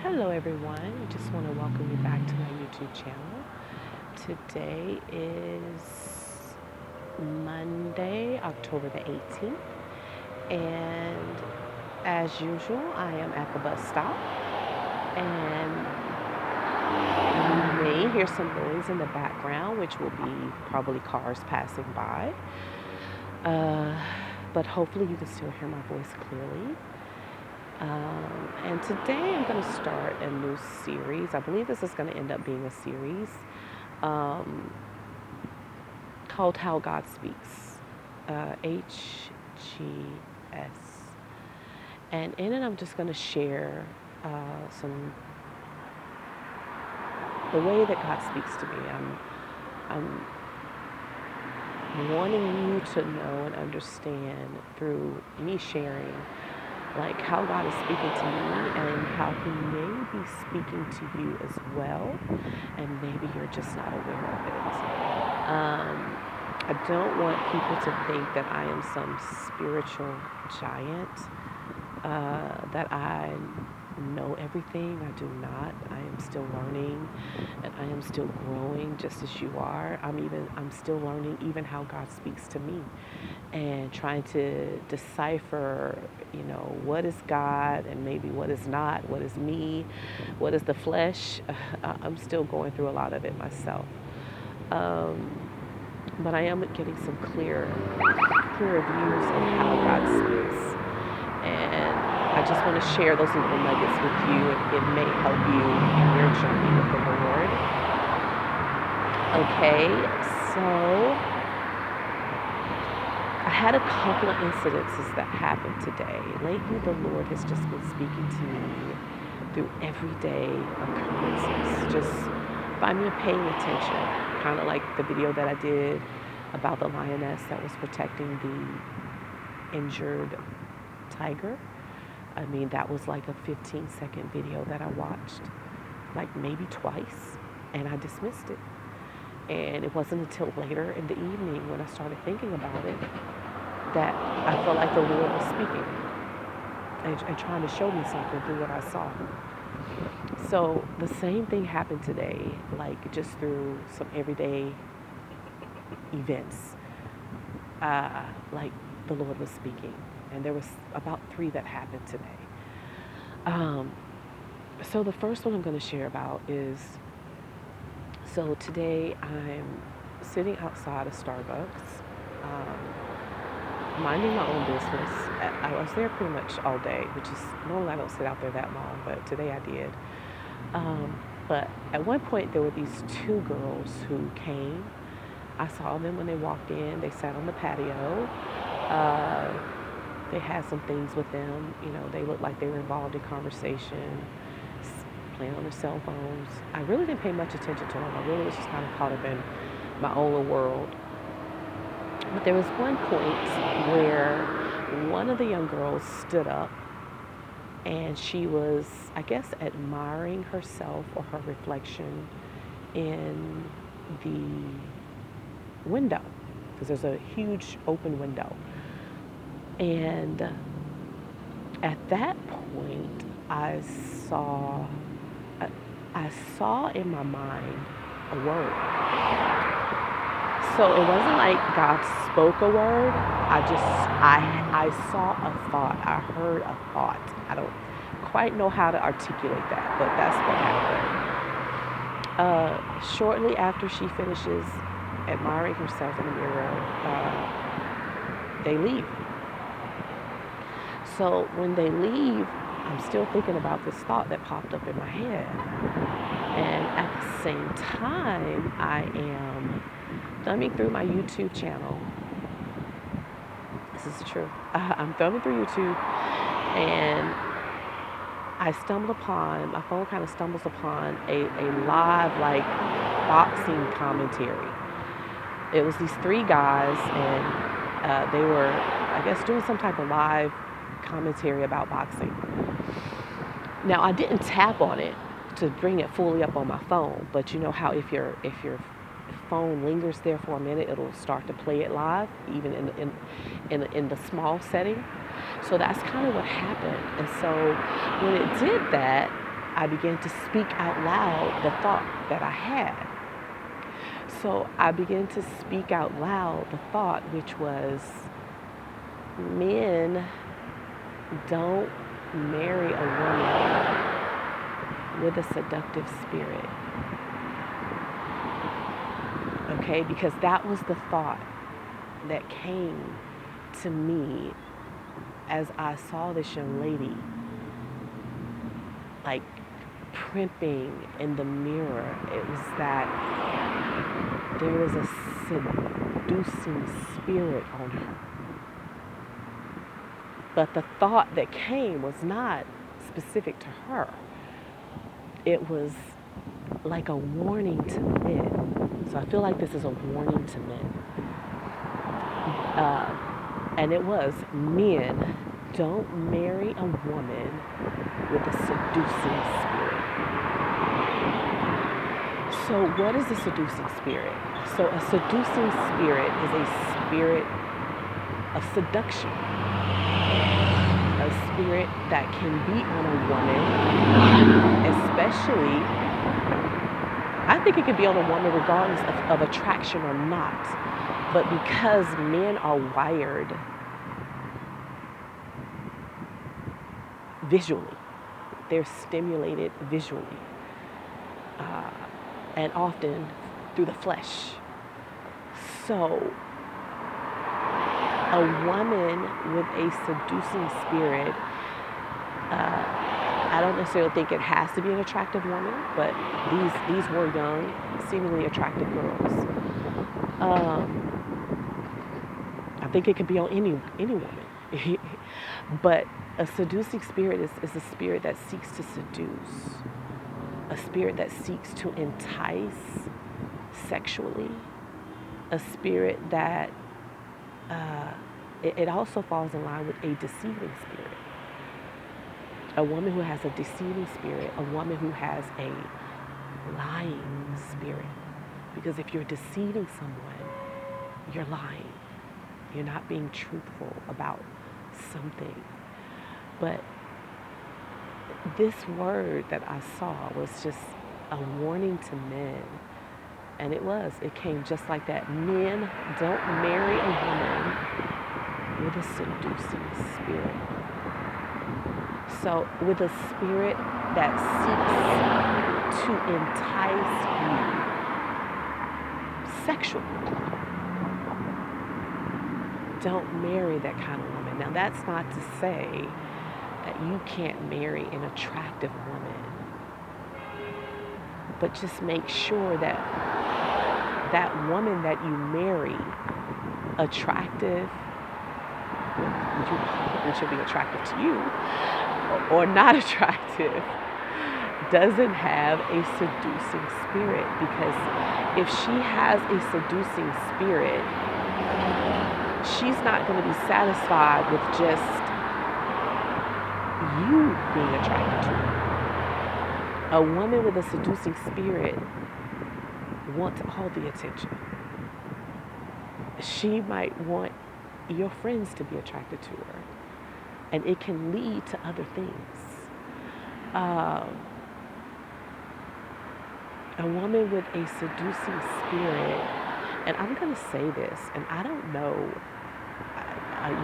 Hello, everyone. Just want to welcome you back to my YouTube channel. Today is Monday, October the 18th, and as usual, I am at the bus stop, and you may hear some noise in the background, which will be probably cars passing by. Uh, but hopefully, you can still hear my voice clearly. And today I'm going to start a new series. I believe this is going to end up being a series um, called How God Speaks, H.G.S. And in it, I'm just going to share the way that God speaks to me. I'm wanting you to know and understand through me sharing like how God is speaking to me and how He may be speaking to you as well, and maybe you're just not aware of it. I don't want people to think that I am some spiritual giant, that I know everything. I do not. I am still learning, and I am still growing just as you are. I'm still learning even how God speaks to me and trying to decipher, what is God and maybe what is not, what is me, what is the flesh. I'm still going through a lot of it myself. But I am getting some clearer views of how God speaks. And I just want to share those little nuggets with you. It may help you in your journey with the Lord. Okay, so I had a couple of incidences that happened today. Lately, the Lord has just been speaking to me through everyday occurrences, just by me paying attention, kind of like the video that I did about the lioness that was protecting the injured tiger. I mean, that was like a 15-second video that I watched, like maybe twice, and I dismissed it. And it wasn't until later in the evening when I started thinking about it that I felt like the Lord was speaking and trying to show me something through what I saw. So the same thing happened today, like just through some everyday events. Like the Lord was speaking, and there was about 3 that happened today. So the first one I'm going to share about is, so today I'm sitting outside of Starbucks, minding my own business. I was there pretty much all day, which is normally I don't sit out there that long, but today I did. But at one point there were these 2 girls who came. I saw them when they walked in. They sat on the patio. They had some things with them. They looked like they were involved in conversation, playing on their cell phones. I really didn't pay much attention to them. I really was just kind of caught up in my own little world. But there was one point where one of the young girls stood up and she was, I guess, admiring herself or her reflection in the window, because there's a huge open window. And at that point, I saw in my mind a word. So it wasn't like God spoke a word. I saw a thought. I heard a thought. I don't quite know how to articulate that, but that's what happened. Shortly after she finishes admiring herself in the mirror, they leave. So when they leave, I'm still thinking about this thought that popped up in my head. And at the same time, I am thumbing through my YouTube channel. This is the truth. I'm thumbing through YouTube, and I stumbled upon, my phone kind of stumbles upon a live, like, boxing commentary. It was these 3 guys, and they were, I guess, doing some type of live commentary about boxing. Now, I didn't tap on it to bring it fully up on my phone, but you know how if your phone lingers there for a minute, it'll start to play it live, even in the small setting. So that's kind of what happened. And so when it did that, I began to speak out loud the thought that I had. So I began to speak out loud the thought, which was, men don't marry a woman with a seductive spirit. Okay, because that was the thought that came to me as I saw this young lady, like, primping in the mirror. It was that there was a seducing spirit on her. But the thought that came was not specific to her. It was like a warning to men. So I feel like this is a warning to men. And it was, men, don't marry a woman with a seducing spirit. So what is a seducing spirit? So a seducing spirit is a spirit of seduction. A spirit that can be on a woman, especially, I think it could be on a woman regardless of attraction or not. But because men are wired visually, they're stimulated visually, and often through the flesh. So a woman with a seducing spirit, I don't necessarily think it has to be an attractive woman, but these were young, seemingly attractive girls. I think it could be on any woman. But a seducing spirit is a spirit that seeks to seduce, a spirit that seeks to entice sexually, a spirit that it also falls in line with a deceiving spirit. A woman who has a deceiving spirit, a woman who has a lying spirit. Because if you're deceiving someone, you're lying. You're not being truthful about something. But this word that I saw was just a warning to men. And it came just like that. Men, don't marry a woman with a seducing spirit. So with a spirit that seeks to entice you sexually, don't marry that kind of woman. Now, that's not to say that you can't marry an attractive woman, but just make sure that that woman that you marry, attractive, which will be attractive to you, or not attractive, doesn't have a seducing spirit. Because if she has a seducing spirit, she's not going to be satisfied with just you being attracted to her. A woman with a seducing spirit wants all the attention. She might want your friends to be attracted to her, and it can lead to other things. A woman with a seducing spirit, and I'm going to say this, and I don't know,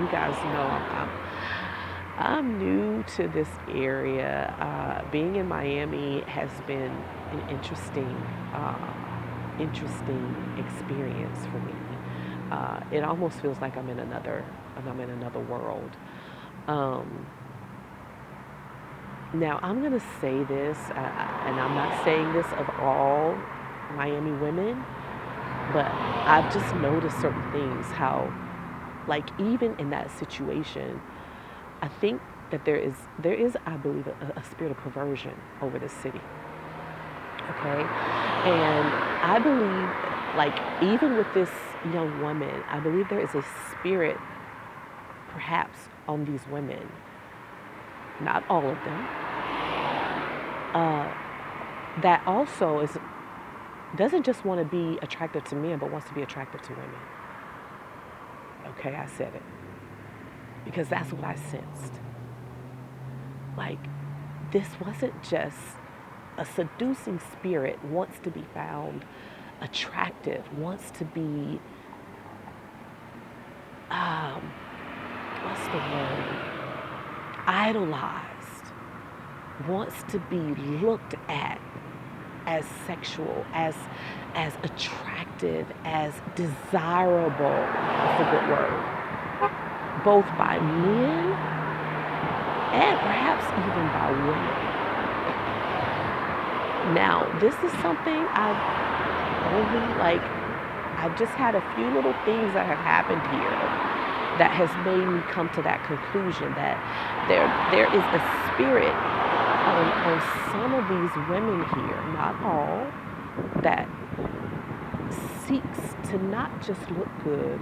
you guys know I'm new to this area. Being in Miami has been an interesting experience for me. It almost feels like I'm in another world. Now, I'm going to say this, and I'm not saying this of all Miami women, but I've just noticed certain things, how, like, even in that situation, I think that there is, I believe, a spirit of perversion over the city. Okay? And I believe, like, even with this young woman, I believe there is a spirit, perhaps, on these women, not all of them, that also doesn't just want to be attractive to men, but wants to be attractive to women. Okay, I said it. Because that's what I sensed. Like, this wasn't just a seducing spirit wants to be found attractive, wants to be, um, what's the word? Idolized, wants to be looked at as sexual, as attractive, as desirable. That's a good word. Both by men and perhaps even by women. Now, this is something I've just had a few little things that have happened here that has made me come to that conclusion that there is a spirit on some of these women here, not all, that seeks to not just look good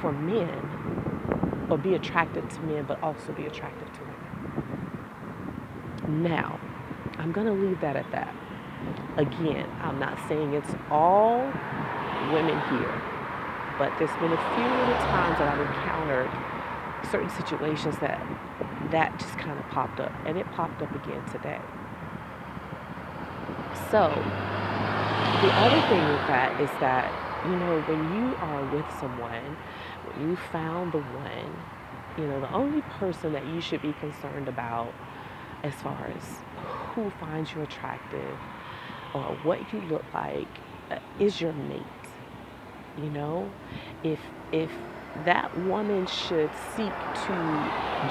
for men or be attracted to men, but also be attractive to women. Now, I'm going to leave that at that. Again, I'm not saying it's all women here, but there's been a few little times that I've encountered certain situations that just kind of popped up, and it popped up again today. So the other thing with that is that, when you are with someone, when you found the one, the only person that you should be concerned about as far as who finds you attractive or what you look like is your mate. If that woman should seek to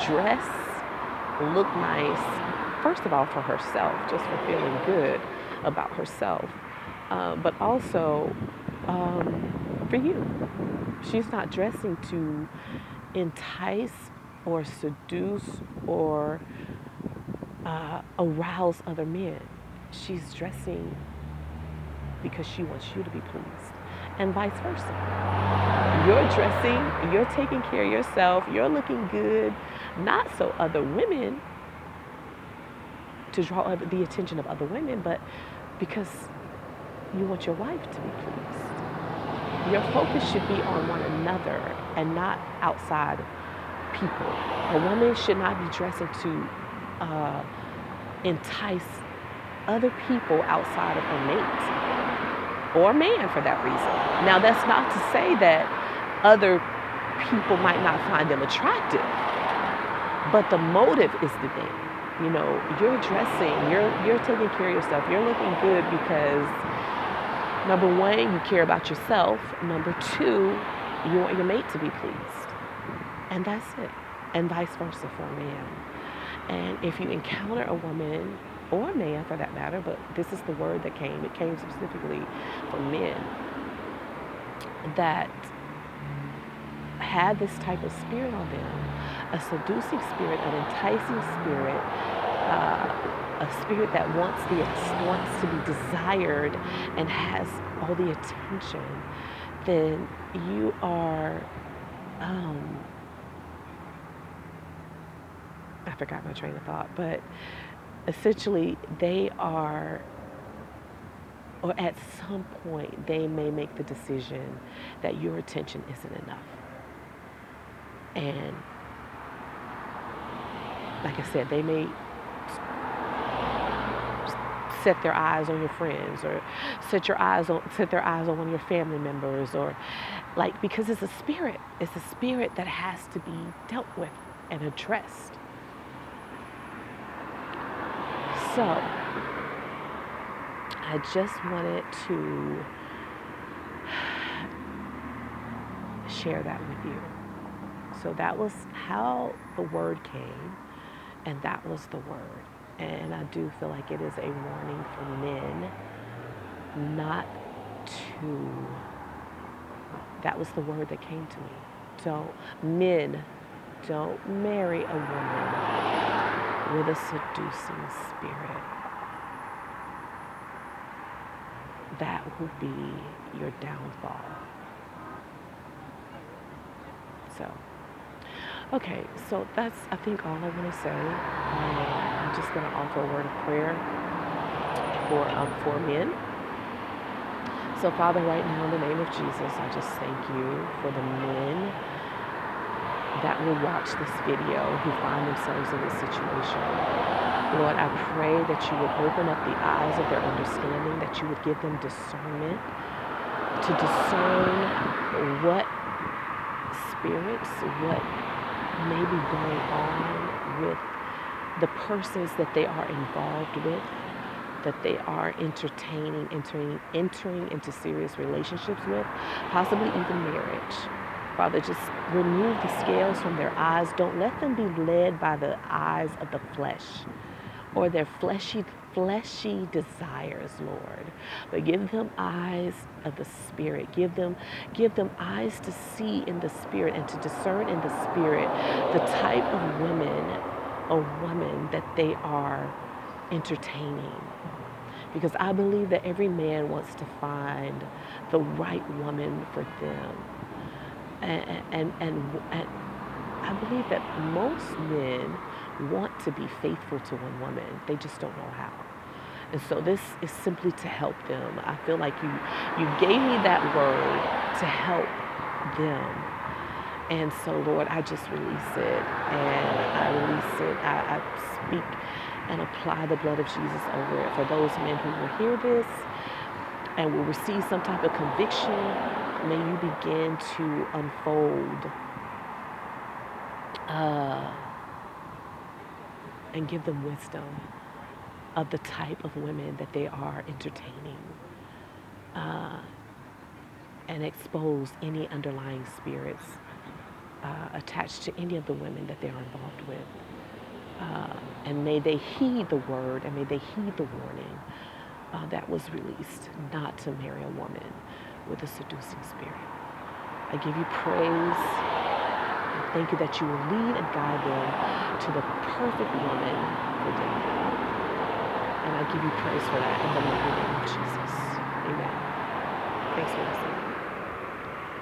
dress, look nice, first of all for herself, just for feeling good about herself, but also for you. She's not dressing to entice or seduce or arouse other men. She's dressing because she wants you to be pleased, and vice versa. You're dressing, you're taking care of yourself, you're looking good, not so other women, to draw the attention of other women, but because you want your wife to be pleased. Your focus should be on one another and not outside people. A woman should not be dressing to entice other people outside of her mate or man for that reason. Now, that's not to say that other people might not find them attractive, but the motive is the thing. You're dressing, you're taking care of yourself, you're looking good because, number one, you care about yourself. Number two, you want your mate to be pleased. And that's it. And vice versa for a man. And if you encounter a woman, or a man for that matter, but this is the word that came. It came specifically for men that had this type of spirit on them, a seducing spirit, an enticing spirit, a spirit that wants to be desired and has all the attention. Then you are, I forgot my train of thought, but essentially, they are, or at some point, they may make the decision that your attention isn't enough. And like I said, they may set their eyes on your friends, or set their eyes on one of your family members, or because it's a spirit. It's a spirit that has to be dealt with and addressed. So, I just wanted to share that with you. So that was how the word came, and that was the word. And I do feel like it is a warning for men not to, that was the word that came to me. Men, don't marry a woman with a seducing spirit. That will be your downfall. So, okay, so that's, I think, all I want to say. I'm just going to offer a word of prayer for men. So, Father, right now, in the name of Jesus, I just thank you for the men that will watch this video who find themselves in this situation. Lord, I pray that you would open up the eyes of their understanding, that you would give them discernment to discern what spirits, what may be going on with the persons that they are involved with, that they are entertaining, entering into serious relationships with, possibly even marriage. Father, just remove the scales from their eyes. Don't let them be led by the eyes of the flesh or their fleshy desires, Lord. But give them eyes of the Spirit. Give them eyes to see in the Spirit and to discern in the Spirit the type of women or woman that they are entertaining. Because I believe that every man wants to find the right woman for them. And I believe that most men want to be faithful to one woman. They just don't know how. And so this is simply to help them. I feel like you gave me that word to help them. And so, Lord, I just release it. And I release it. I speak and apply the blood of Jesus over it for those men who will hear this and will receive some type of conviction. May you begin to unfold and give them wisdom of the type of women that they are entertaining, and expose any underlying spirits attached to any of the women that they are involved with. And may they heed the word, and may they heed the warning that was released, not to marry a woman with a seducing spirit. I give you praise. I thank you that you will lead and guide them to the perfect woman for them. And I give you praise for that in the mighty name of Jesus. Amen. Thanks for listening.